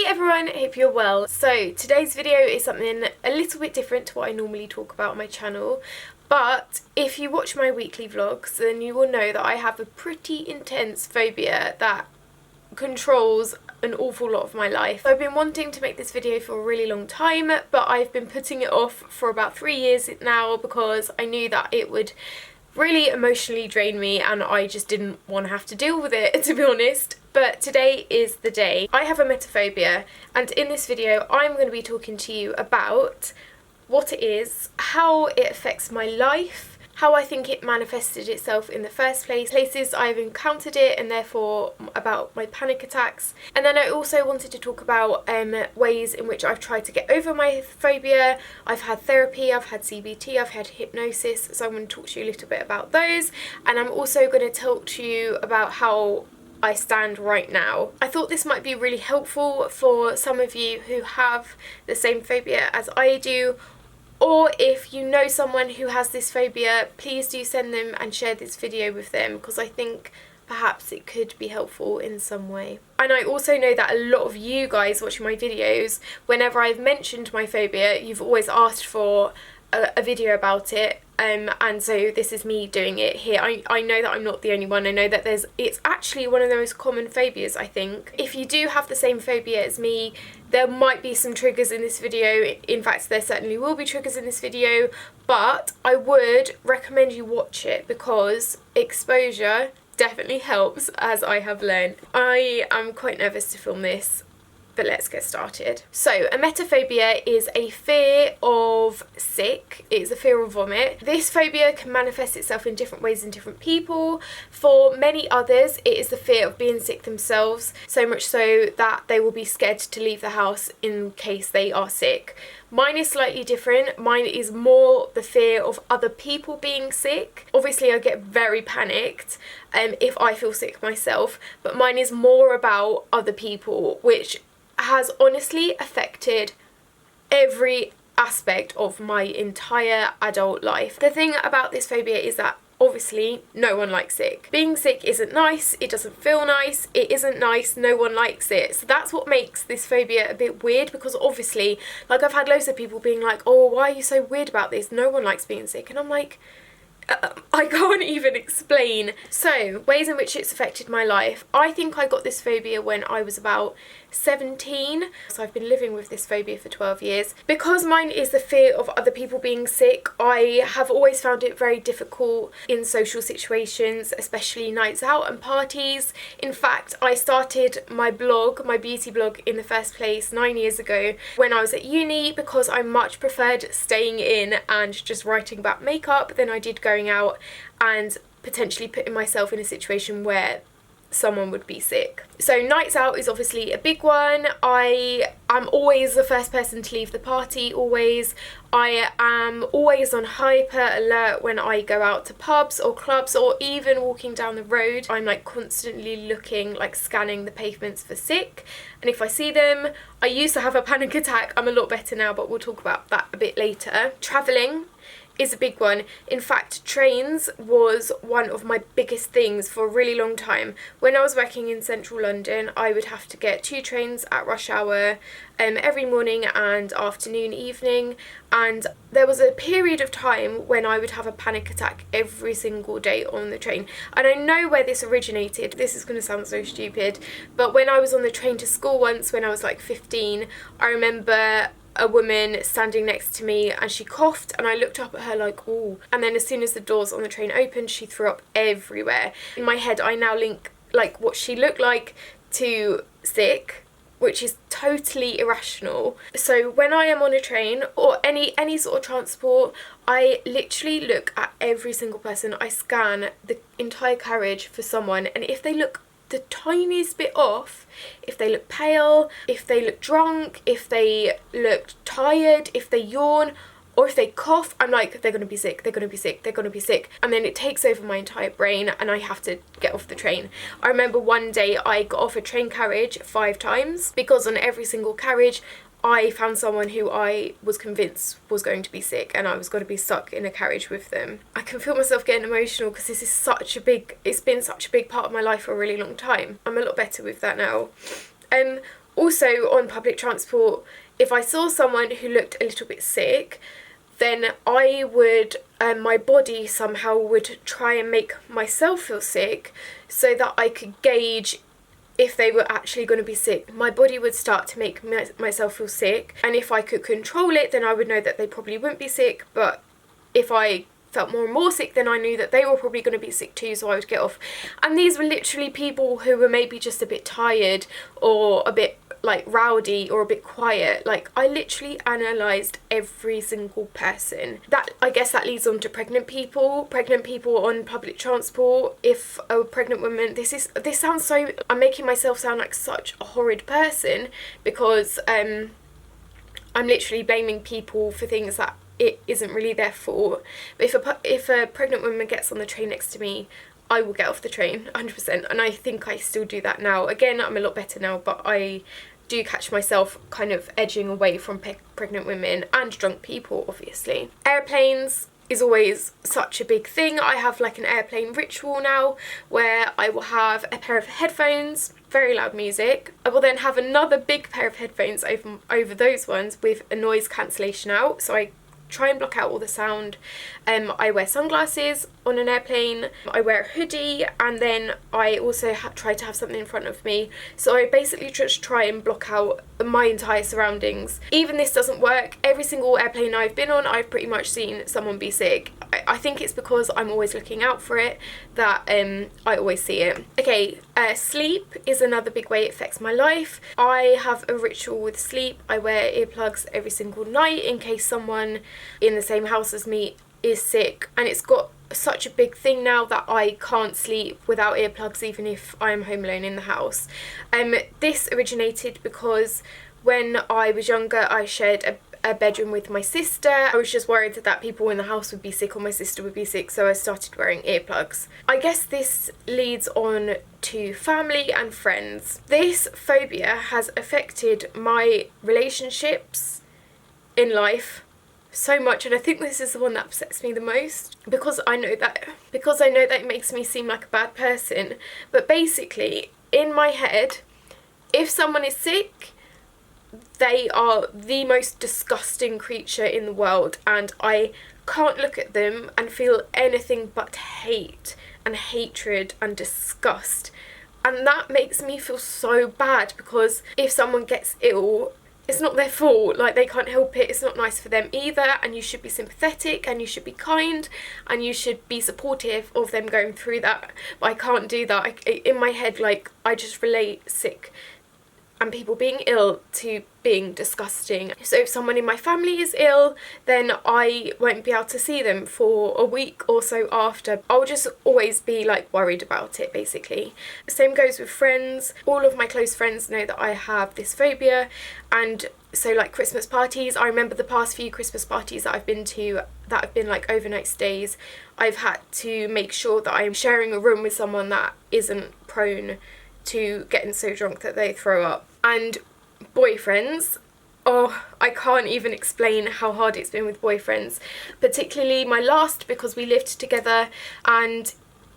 everyone, hope you're well. So today's video is something a little bit different to what I normally talk about on my channel, but if you watch my weekly vlogs then you will know that I have a pretty intense phobia that controls an awful lot of my life. I've been wanting to make this video for a really long time, but I've been putting it off for about 3 years now because I knew that it would really emotionally drain me and I just didn't want to have to deal with it, to be honest. But today is the day. I have emetophobia, and in this video I'm going to be talking to you about what it is, how it affects my life, how I think it manifested itself in the first place, places I've encountered it and therefore about my panic attacks. And then I also wanted to talk about ways in which I've tried to get over my phobia. I've had therapy, I've had CBT, I've had hypnosis, so I'm going to talk to you a little bit about those. And I'm also going to talk to you about how I stand right now. I thought this might be really helpful for some of you who have the same phobia as I do, or if you know someone who has this phobia, please do send them and share this video with them because I think perhaps it could be helpful in some way. And I also know that a lot of you guys watching my videos, whenever I've mentioned my phobia, you've always asked for a video about it. And so this is me doing it here. I know that I'm not the only one. I know that it's actually one of the most common phobias, I think. If you do have the same phobia as me, there might be some triggers in this video. In fact, there certainly will be triggers in this video, but I would recommend you watch it because exposure definitely helps, as I have learned. I am quite nervous to film this, but let's get started. So, emetophobia is a fear of sick. It's a fear of vomit. This phobia can manifest itself in different ways in different people. For many others, it is the fear of being sick themselves, so much so that they will be scared to leave the house in case they are sick. Mine is slightly different. Mine is more the fear of other people being sick. Obviously, I get very panicked if I feel sick myself, but mine is more about other people, which has honestly affected every aspect of my entire adult life. The thing about this phobia is that obviously no one likes sick. Being sick isn't nice, it doesn't feel nice, it isn't nice, no one likes it. So that's what makes this phobia a bit weird, because obviously, like, I've had loads of people being like, oh, why are you so weird about this? No one likes being sick. And I'm like, I can't even explain. So, ways in which it's affected my life. I think I got this phobia when I was about 17. So I've been living with this phobia for 12 years. Because mine is the fear of other people being sick, I have always found it very difficult in social situations, especially nights out and parties. In fact, I started my blog, my beauty blog, in the first place 9 years ago when I was at uni, because I much preferred staying in and just writing about makeup than I did going out and potentially putting myself in a situation where someone would be sick. So nights out is obviously a big one. I am always the first person to leave the party, always. I am always on hyper alert when I go out to pubs or clubs or even walking down the road. I'm like constantly looking, like scanning the pavements for sick, and if I see them, I used to have a panic attack. I'm a lot better now, but we'll talk about that a bit later. Travelling is a big one. In fact, trains was one of my biggest things for a really long time. When I was working in central London, I would have to get 2 trains at rush hour every morning and afternoon, evening, and there was a period of time when I would have a panic attack every single day on the train. And I know where this originated. This is going to sound so stupid, but when I was on the train to school once when I was like 15, I remember a woman standing next to me and she coughed and I looked up at her like, ooh, and then as soon as the doors on the train opened, she threw up everywhere. In my head, I now link like what she looked like to sick, which is totally irrational. So when I am on a train or any sort of transport, I literally look at every single person. I scan the entire carriage for someone, and if they look the tiniest bit off, if they look pale, if they look drunk, if they look tired, if they yawn, or if they cough, I'm like, they're gonna be sick, they're gonna be sick, they're gonna be sick. And then it takes over my entire brain and I have to get off the train. I remember one day I got off a train carriage 5 times because on every single carriage I found someone who I was convinced was going to be sick and I was going to be stuck in a carriage with them. I can feel myself getting emotional because this is it's been such a big part of my life for a really long time. I'm a lot better with that now. Also on public transport, if I saw someone who looked a little bit sick, then I would, my body somehow would try and make myself feel sick so that I could gauge if they were actually going to be sick. My body would start to make myself feel sick, and if I could control it, then I would know that they probably wouldn't be sick. But if I felt more and more sick, then I knew that they were probably going to be sick too, so I would get off. And these were literally people who were maybe just a bit tired or a bit like rowdy or a bit quiet. Like, I literally analysed every single person. That, I guess that leads on to pregnant people on public transport. If a pregnant woman, this sounds so, I'm making myself sound like such a horrid person, because I'm literally blaming people for things that it isn't really their fault. But if a pregnant woman gets on the train next to me, I will get off the train 100%, and I think I still do that now. Again, I'm a lot better now, but I do catch myself kind of edging away from pregnant women and drunk people, obviously. Airplanes is always such a big thing. I have like an airplane ritual now where I will have a pair of headphones, very loud music. I will then have another big pair of headphones over those ones with a noise cancellation out, so I try and block out all the sound. I wear sunglasses on an airplane, I wear a hoodie, and then I also try to have something in front of me. So I basically just try and block out my entire surroundings. Even this doesn't work. Every single airplane I've been on, I've pretty much seen someone be sick. I think it's because I'm always looking out for it that I always see it. Okay, sleep is another big way it affects my life. I have a ritual with sleep. I wear earplugs every single night in case someone in the same house as me is sick, and it's got such a big thing now that I can't sleep without earplugs even if I am home alone in the house. This originated because when I was younger I shared a bedroom with my sister. I was just worried that people in the house would be sick or my sister would be sick, so I started wearing earplugs. I guess this leads on to family and friends. This phobia has affected my relationships in life so much, and I think this is the one that upsets me the most, because I know that it makes me seem like a bad person. But basically, in my head, if someone is sick, they are the most disgusting creature in the world, and I can't look at them and feel anything but hate and hatred and disgust. And that makes me feel so bad, because if someone gets ill, it's not their fault, like they can't help it, it's not nice for them either, and you should be sympathetic and you should be kind and you should be supportive of them going through that. But I can't do that. In my head, like, I just relate sick and people being ill to being disgusting. So if someone in my family is ill, then I won't be able to see them for a week or so after. I'll just always be like worried about it, basically. Same goes with friends. All of my close friends know that I have this phobia, and so like Christmas parties, I remember the past few Christmas parties that I've been to that have been like overnight stays, I've had to make sure that I'm sharing a room with someone that isn't prone to getting so drunk that they throw up. And boyfriends, oh, I can't even explain how hard it's been with boyfriends, particularly my last, because we lived together, and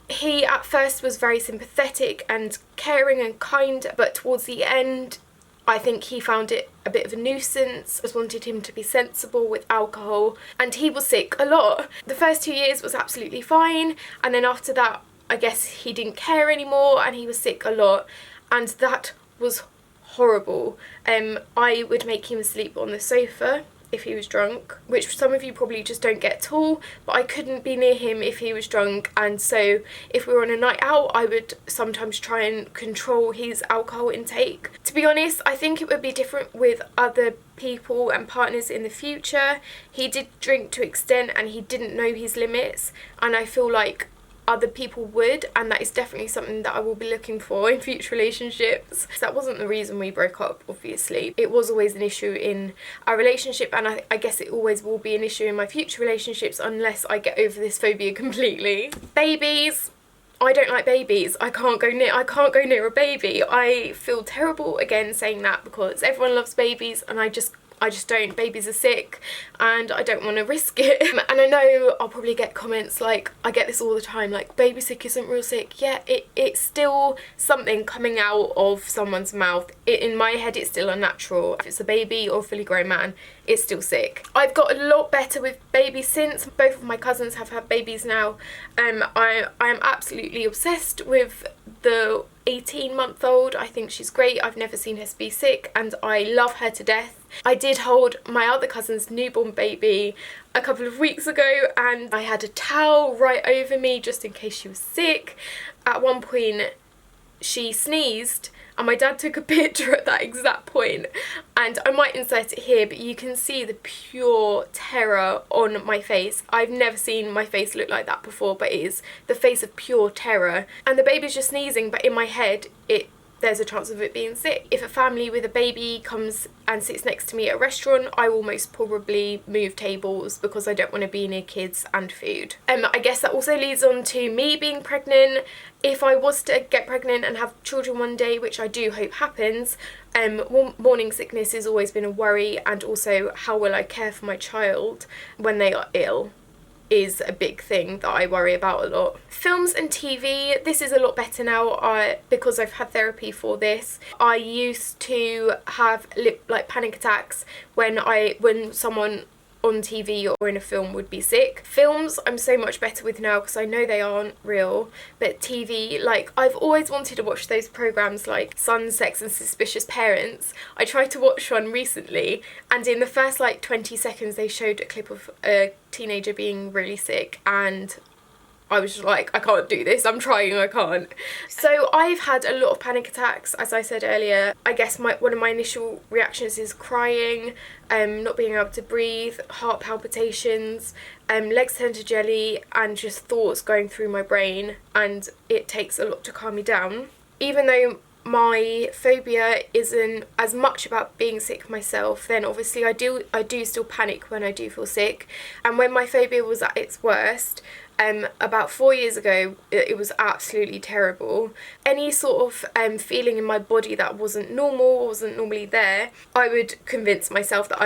he at first was very sympathetic and caring and kind, but towards the end I think he found it a bit of a nuisance. I just wanted him to be sensible with alcohol, and he was sick a lot. The first 2 years was absolutely fine, and then after that I guess he didn't care anymore and he was sick a lot, and that was horrible. I would make him sleep on the sofa if he was drunk, which some of you probably just don't get at all, but I couldn't be near him if he was drunk, and so if we were on a night out I would sometimes try and control his alcohol intake. To be honest, I think it would be different with other people and partners in the future. He did drink to an extent and he didn't know his limits, and I feel like other people would, and that is definitely something that I will be looking for in future relationships. So that wasn't the reason we broke up, obviously. It was always an issue in our relationship, and I guess it always will be an issue in my future relationships unless I get over this phobia completely. Babies. I don't like babies. I can't go near a baby. I feel terrible again saying that because everyone loves babies, and I I just don't. Babies are sick and I don't want to risk it. And I know I'll probably get comments like, I get this all the time, like, baby sick isn't real sick. Yeah, it's still something coming out of someone's mouth. In my head, it's still unnatural. If it's a baby or a fully grown man, it's still sick. I've got a lot better with babies since. Both of my cousins have had babies now. I am absolutely obsessed with the 18-month-old. I think she's great. I've never seen her be sick and I love her to death. I did hold my other cousin's newborn baby a couple of weeks ago and I had a towel right over me just in case she was sick. At one point she sneezed and my dad took a picture at that exact point, and I might insert it here, but you can see the pure terror on my face. I've never seen my face look like that before, but it is the face of pure terror. And the baby's just sneezing, but in my head there's a chance of it being sick. If a family with a baby comes and sits next to me at a restaurant, I will most probably move tables because I don't want to be near kids and food. I guess that also leads on to me being pregnant. If I was to get pregnant and have children one day, which I do hope happens, morning sickness has always been a worry, and also how will I care for my child when they are ill is a big thing that I worry about a lot. Films and TV, this is a lot better now because I've had therapy for this. I used to have like panic attacks when someone on TV or in a film would be sick. Films I'm so much better with now because I know they aren't real, but TV, like, I've always wanted to watch those programmes like Sun, Sex and Suspicious Parents. I tried to watch one recently and in the first like 20 seconds they showed a clip of a teenager being really sick and I was just like, I can't do this, I'm trying, I can't. So I've had a lot of panic attacks, as I said earlier. I guess one of my initial reactions is crying, not being able to breathe, heart palpitations, legs turn to jelly, and just thoughts going through my brain, and it takes a lot to calm me down. Even though my phobia isn't as much about being sick myself, then obviously I do still panic when I do feel sick. And when my phobia was at its worst, about 4 years ago, it was absolutely terrible. Any sort of feeling in my body that wasn't normal or wasn't normally there, I would convince myself that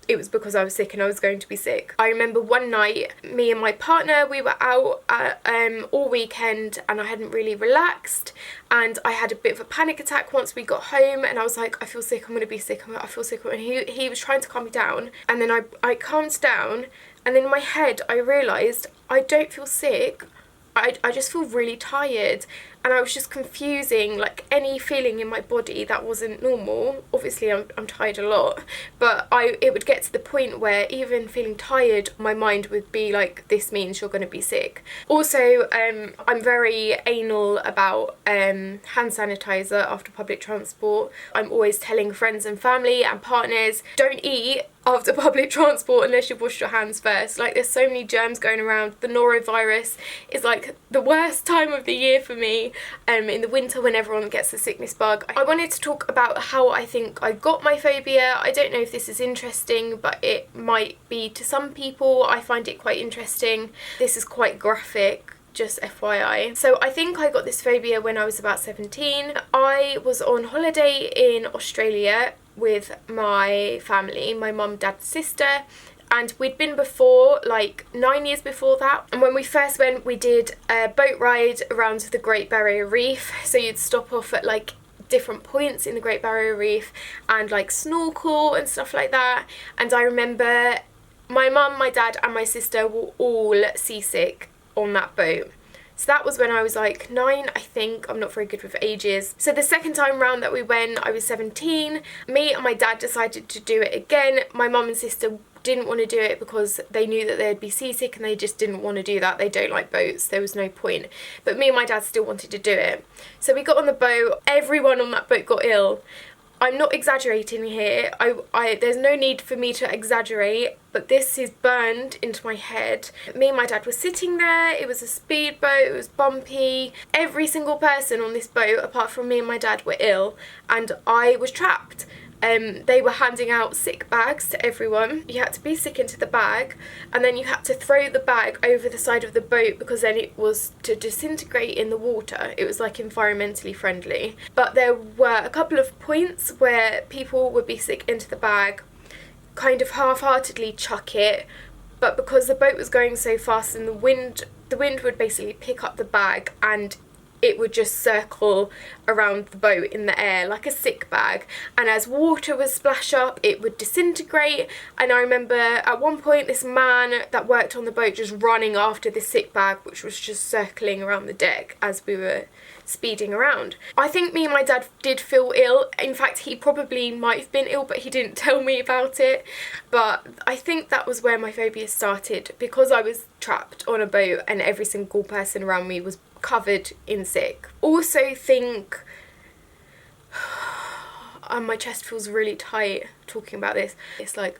it was because I was sick and I was going to be sick. I remember one night, me and my partner, we were out all weekend and I hadn't really relaxed and I had a bit of a panic attack once we got home and I was like, I feel sick, I'm going to be sick, I feel sick. And he was trying to calm me down and then I calmed down and then in my head I realised I don't feel sick, I just feel really tired. And I was just confusing like any feeling in my body that wasn't normal. Obviously I'm tired a lot, but it would get to the point where even feeling tired, my mind would be like, this means you're going to be sick. Also, I'm very anal about hand sanitizer after public transport. I'm always telling friends and family and partners, don't eat after public transport unless you've washed your hands first. Like, there's so many germs going around. The norovirus is like the worst time of the year for me, in the winter when everyone gets the sickness bug. I wanted to talk about how I think I got my phobia. I don't know if this is interesting, but it might be to some people. I find it quite interesting. This is quite graphic, just FYI. So I think I got this phobia when I was about 17. I was on holiday in Australia with my family, my mum, dad, sister, and we'd been before, like 9 years before that. And when we first went, we did a boat ride around the Great Barrier Reef. So you'd stop off at like different points in the Great Barrier Reef and like snorkel and stuff like that. And I remember my mum, my dad and my sister were all seasick on that boat. So that was when I was like 9, I think. I'm not very good with ages. So the second time round that we went, I was 17. Me and my dad decided to do it again. My mum and sister didn't want to do it because they knew that they'd be seasick and they just didn't want to do that. They don't like boats. There was no point. But me and my dad still wanted to do it. So we got on the boat. Everyone on that boat got ill. I'm not exaggerating here. There's no need for me to exaggerate, but this is burned into my head. Me and my dad were sitting there. It was a speedboat. It was bumpy. Every single person on this boat, apart from me and my dad, were ill, and I was trapped. They were handing out sick bags to everyone. You had to be sick into the bag, and then you had to throw the bag over the side of the boat because then it was to disintegrate in the water. It was like environmentally friendly. But there were a couple of points where people would be sick into the bag, kind of half-heartedly chuck it, but because the boat was going so fast and the wind would basically pick up the bag and it would just circle around the boat in the air like a sick bag, and as water would splash up it would disintegrate. And I remember at one point this man that worked on the boat just running after this sick bag which was just circling around the deck as we were speeding around. I think me and my dad did feel ill. In fact, he probably might have been ill but he didn't tell me about it. But I think that was where my phobia started, because I was trapped on a boat and every single person around me was covered in sick. Also think my chest feels really tight talking about this. It's like,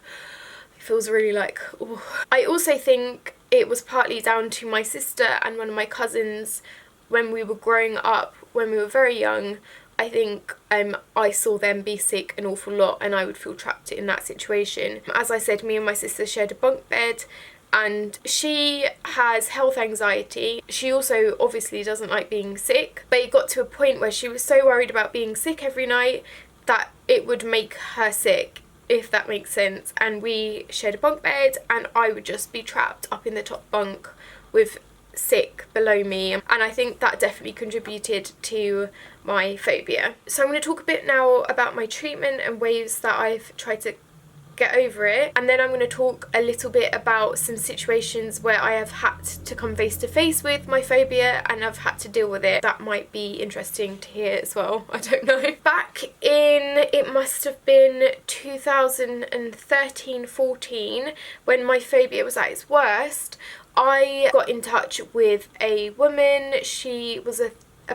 it feels really like, ooh. I also think it was partly down to my sister and one of my cousins when we were growing up, when we were very young. I think I saw them be sick an awful lot and I would feel trapped in that situation. As I said, me and my sister shared a bunk bed, and she has health anxiety. She also obviously doesn't like being sick, but it got to a point where she was so worried about being sick every night that it would make her sick, if that makes sense. And we shared a bunk bed and I would just be trapped up in the top bunk with sick below me, and I think that definitely contributed to my phobia. So I'm going to talk a bit now about my treatment and ways that I've tried to get over it, and then I'm going to talk a little bit about some situations where I have had to come face to face with my phobia and I've had to deal with it. That might be interesting to hear as well, I don't know. Back in, it must have been 2013-14, when my phobia was at its worst, I got in touch with a woman. She was a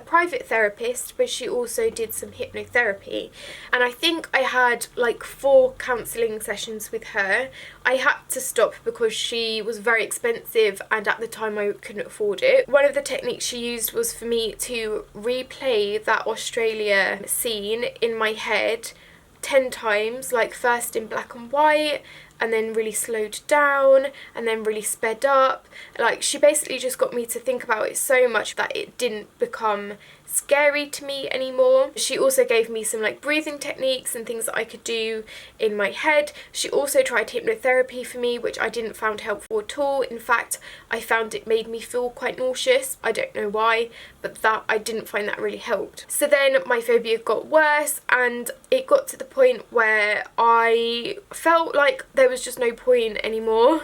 private therapist, but she also did some hypnotherapy, and I think I had like 4 counselling sessions with her. I had to stop because she was very expensive and at the time I couldn't afford it. One of the techniques she used was for me to replay that Australia scene in my head 10 times, like first in black and white and then really slowed down and then really sped up. Like, she basically just got me to think about it so much that it didn't become scary to me anymore. She also gave me some like breathing techniques and things that I could do in my head. She also tried hypnotherapy for me, which I didn't find helpful at all. In fact, I found it made me feel quite nauseous. I don't know why, but that I didn't find that really helped. So then my phobia got worse and it got to the point where I felt like there was just no point anymore.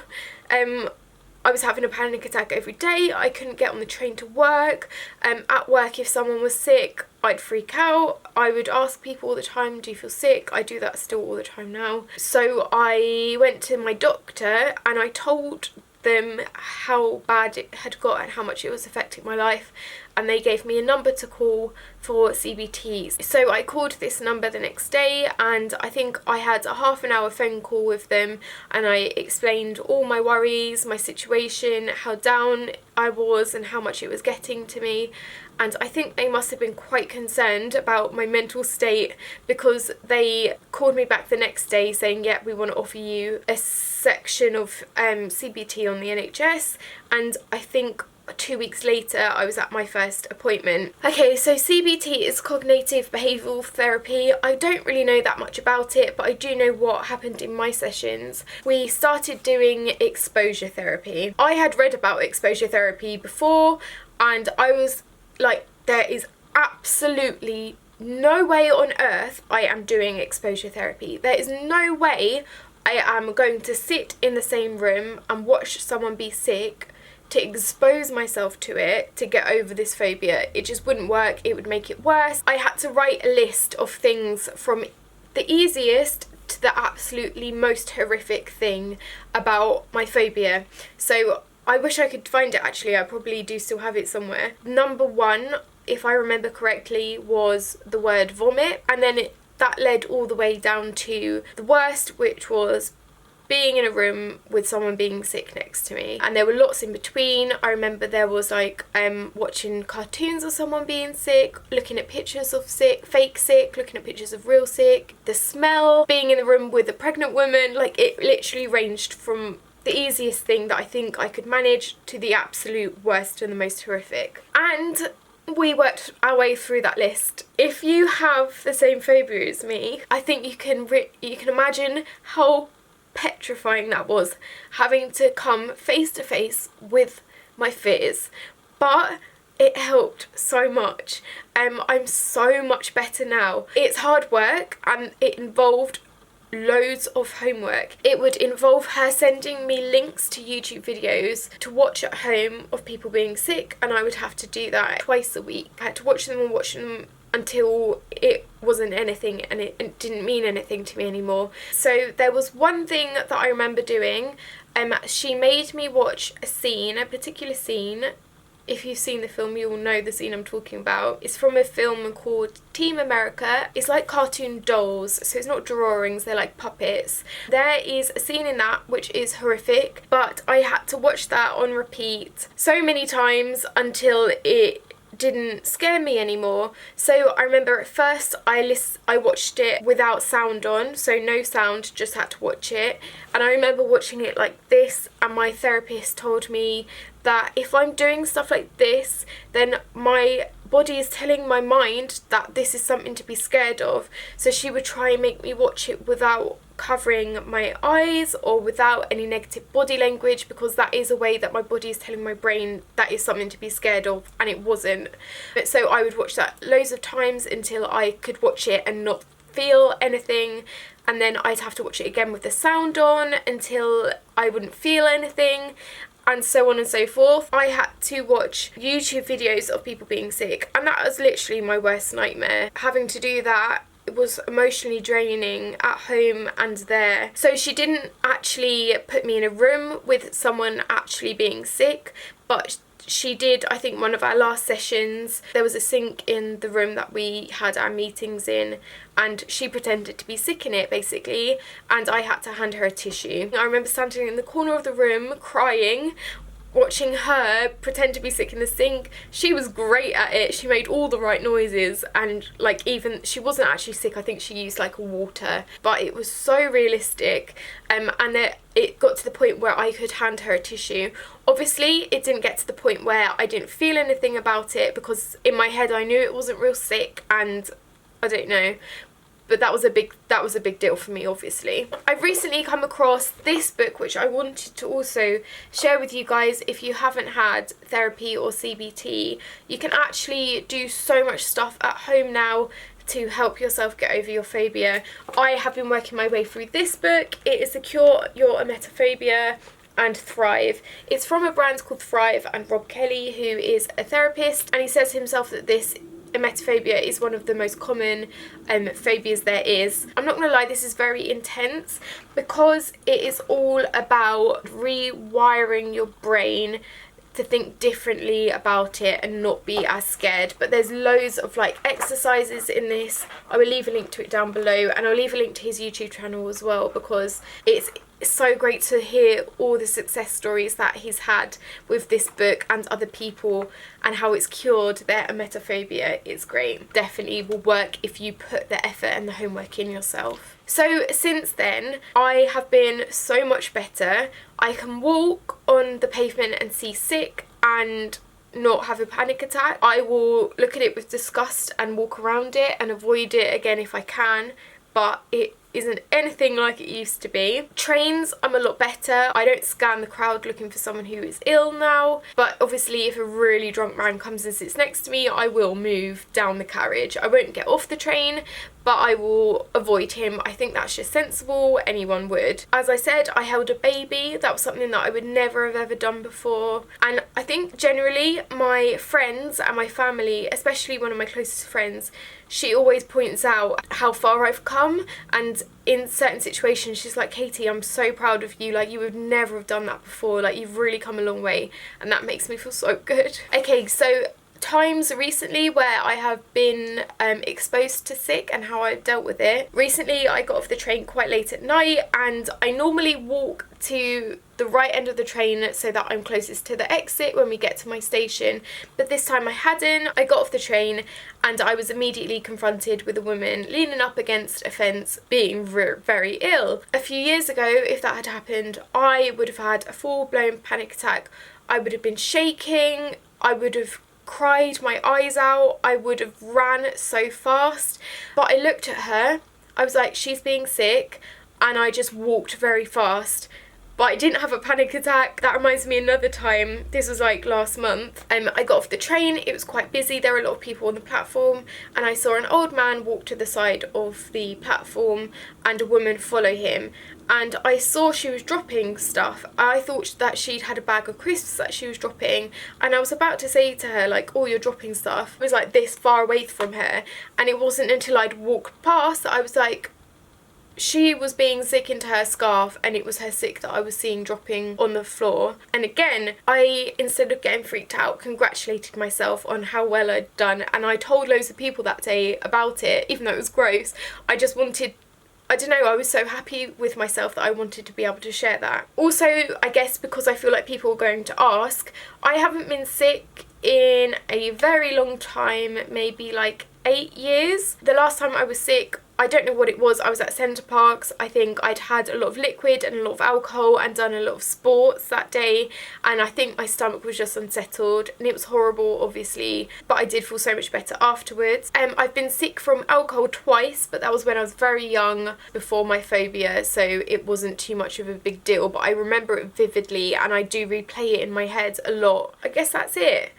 I was having a panic attack every day. I couldn't get on the train to work. At work, if someone was sick, I'd freak out. I would ask people all the time, do you feel sick? I do that still all the time now. So I went to my doctor and I told them how bad it had got and how much it was affecting my life, and they gave me a number to call for CBTs. So I called this number the next day and I think I had a half-an-hour phone call with them and I explained all my worries, my situation, how down I was and how much it was getting to me. And I think they must have been quite concerned about my mental state, because they called me back the next day saying, yeah, we want to offer you a section of CBT on the NHS. And I think 2 weeks later I was at my first appointment. Okay, so CBT is cognitive behavioural therapy. I don't really know that much about it, but I do know what happened in my sessions. We started doing exposure therapy. I had read about exposure therapy before and I was like, there is absolutely no way on earth I am doing exposure therapy. There is no way I am going to sit in the same room and watch someone be sick to expose myself to it to get over this phobia. It just wouldn't work. It would make it worse. I had to write a list of things from the easiest to the absolutely most horrific thing about my phobia. So I wish I could find it actually. I probably do still have it somewhere. Number 1, if I remember correctly, was the word vomit, and then that led all the way down to the worst, which was being in a room with someone being sick next to me. And there were lots in between. I remember there was like watching cartoons of someone being sick, looking at pictures of sick, fake sick, looking at pictures of real sick, the smell, being in the room with a pregnant woman. Like, it literally ranged from the easiest thing that I think I could manage to the absolute worst and the most horrific. And we worked our way through that list. If you have the same phobia as me, I think you can imagine how petrifying that was, having to come face to face with my fears. But it helped so much. I'm so much better now. It's hard work and it involved loads of homework. It would involve her sending me links to YouTube videos to watch at home of people being sick, and I would have to do that twice a week. I had to watch them and watch them until it wasn't anything and it didn't mean anything to me anymore. So there was one thing that I remember doing. She made me watch a particular scene. If you've seen the film, you'll know the scene I'm talking about. It's from a film called Team America. It's like cartoon dolls, so it's not drawings, they're like puppets. There is a scene in that which is horrific, but I had to watch that on repeat so many times until it didn't scare me anymore. So I remember at first I watched it without sound on, so no sound, just had to watch it. And I remember watching it like this, and my therapist told me that if I'm doing stuff like this, then my body is telling my mind that this is something to be scared of. So she would try and make me watch it without covering my eyes or without any negative body language, because that is a way that my body is telling my brain that is something to be scared of, and it wasn't. But so I would watch that loads of times until I could watch it and not feel anything, and then I'd have to watch it again with the sound on until I wouldn't feel anything, and so on and so forth. I had to watch YouTube videos of people being sick, and that was literally my worst nightmare. Having to do that, it was emotionally draining at home and there. So she didn't actually put me in a room with someone actually being sick, but she did, I think one of our last sessions, there was a sink in the room that we had our meetings in, and she pretended to be sick in it basically, and I had to hand her a tissue. I remember standing in the corner of the room crying, watching her pretend to be sick in the sink. She was great at it. She made all the right noises, and like, even she wasn't actually sick, I think she used like water, but it was so realistic. And it got to the point where I could hand her a tissue. Obviously it didn't get to the point where I didn't feel anything about it, because in my head I knew it wasn't real sick, and I don't know, but that was a big deal for me, obviously. I've recently come across this book, which I wanted to also share with you guys. If you haven't had therapy or CBT, you can actually do so much stuff at home now to help yourself get over your phobia. I have been working my way through this book. It is The Cure Your Emetophobia and Thrive. It's from a brand called Thrive, and Rob Kelly, who is a therapist, and he says himself that this emetophobia is one of the most common phobias there is. I'm not gonna lie, this is very intense because it is all about rewiring your brain to think differently about it and not be as scared. But there's loads of like exercises in this. I will leave a link to it down below, and I'll leave a link to his YouTube channel as well, because it's so great to hear all the success stories that he's had with this book and other people, and how it's cured their emetophobia. It's great. Definitely will work if you put the effort and the homework in yourself. So since then, I have been so much better. I can walk on the pavement and see sick and not have a panic attack. I will look at it with disgust and walk around it and avoid it again if I can, but it isn't anything like it used to be. Trains, I'm a lot better. I don't scan the crowd looking for someone who is ill now, but obviously if a really drunk man comes and sits next to me, I will move down the carriage. I won't get off the train, but I will avoid him. I think that's just sensible. Anyone would. As I said, I held a baby. That was something that I would never have ever done before. And I think generally my friends and my family, especially one of my closest friends, she always points out how far I've come, and in certain situations she's like, Katie, I'm so proud of you, like you would never have done that before, like you've really come a long way, and that makes me feel so good. Okay, so times recently where I have been exposed to sick and how I've dealt with it. Recently I got off the train quite late at night, and I normally walk to the right end of the train so that I'm closest to the exit when we get to my station, but this time I hadn't. I got off the train and I was immediately confronted with a woman leaning up against a fence being very ill. A few years ago, if that had happened, I would have had a full-blown panic attack. I would have been shaking, I would have cried my eyes out, I would have ran so fast. But I looked at her, I was like, she's being sick, and I just walked very fast. But I didn't have a panic attack. That reminds me another time, this was like last month, I got off the train, it was quite busy, there were a lot of people on the platform, and I saw an old man walk to the side of the platform and a woman follow him. And I saw she was dropping stuff. I thought that she'd had a bag of crisps that she was dropping, and I was about to say to her like, oh, you're dropping stuff. I was like this far away from her, and it wasn't until I'd walked past that I was like, she was being sick into her scarf, and it was her sick that I was seeing dropping on the floor. And again, I, instead of getting freaked out, congratulated myself on how well I'd done, and I told loads of people that day about it, even though it was gross. I just wanted, I don't know, I was so happy with myself that I wanted to be able to share that. Also, I guess because I feel like people are going to ask, I haven't been sick in a very long time, maybe like 8 years. The last time I was sick, I don't know what it was, I was at Centre Parks. I think I'd had a lot of liquid and a lot of alcohol and done a lot of sports that day, and I think my stomach was just unsettled, and it was horrible obviously, but I did feel so much better afterwards. I've been sick from alcohol twice, but that was when I was very young, before my phobia, so it wasn't too much of a big deal, but I remember it vividly and I do replay it in my head a lot. I guess that's it.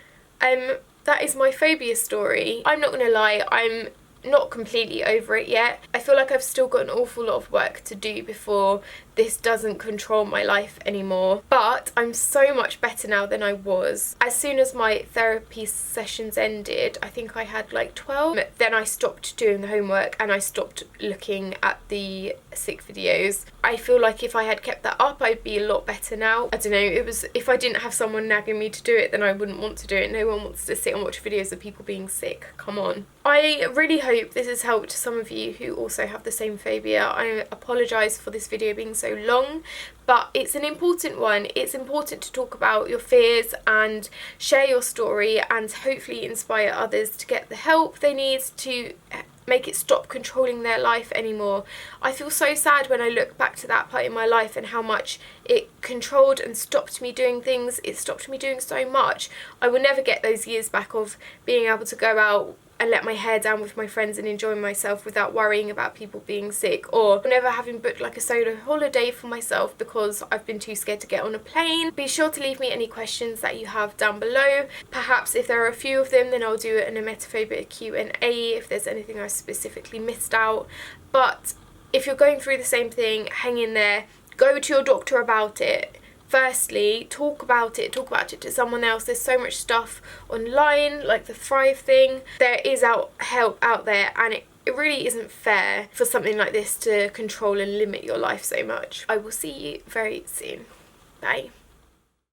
That is my phobia story. I'm not gonna lie, I'm not completely over it yet. I feel like I've still got an awful lot of work to do before this doesn't control my life anymore, but I'm so much better now than I was. As soon as my therapy sessions ended, I think I had like 12, then I stopped doing the homework and I stopped looking at the sick videos. I feel like if I had kept that up, I'd be a lot better now. I don't know, it was, if I didn't have someone nagging me to do it, then I wouldn't want to do it. No one wants to sit and watch videos of people being sick, come on. I really hope this has helped some of you who also have the same phobia. I apologise for this video being so long, but it's an important one. It's important to talk about your fears and share your story and hopefully inspire others to get the help they need to make it stop controlling their life anymore. I feel so sad when I look back to that part in my life and how much it controlled and stopped me doing things. It stopped me doing so much. I will never get those years back of being able to go out and let my hair down with my friends and enjoy myself without worrying about people being sick, or never having booked like a solo holiday for myself because I've been too scared to get on a plane. Be sure to leave me any questions that you have down below. Perhaps if there are a few of them, then I'll do an Emetophobia Q&A if there's anything I specifically missed out. But if you're going through the same thing, hang in there. Go to your doctor about it. Firstly, talk about it to someone else. There's so much stuff online, like the Thrive thing. There is help out there, and it really isn't fair for something like this to control and limit your life so much. I will see you very soon. Bye.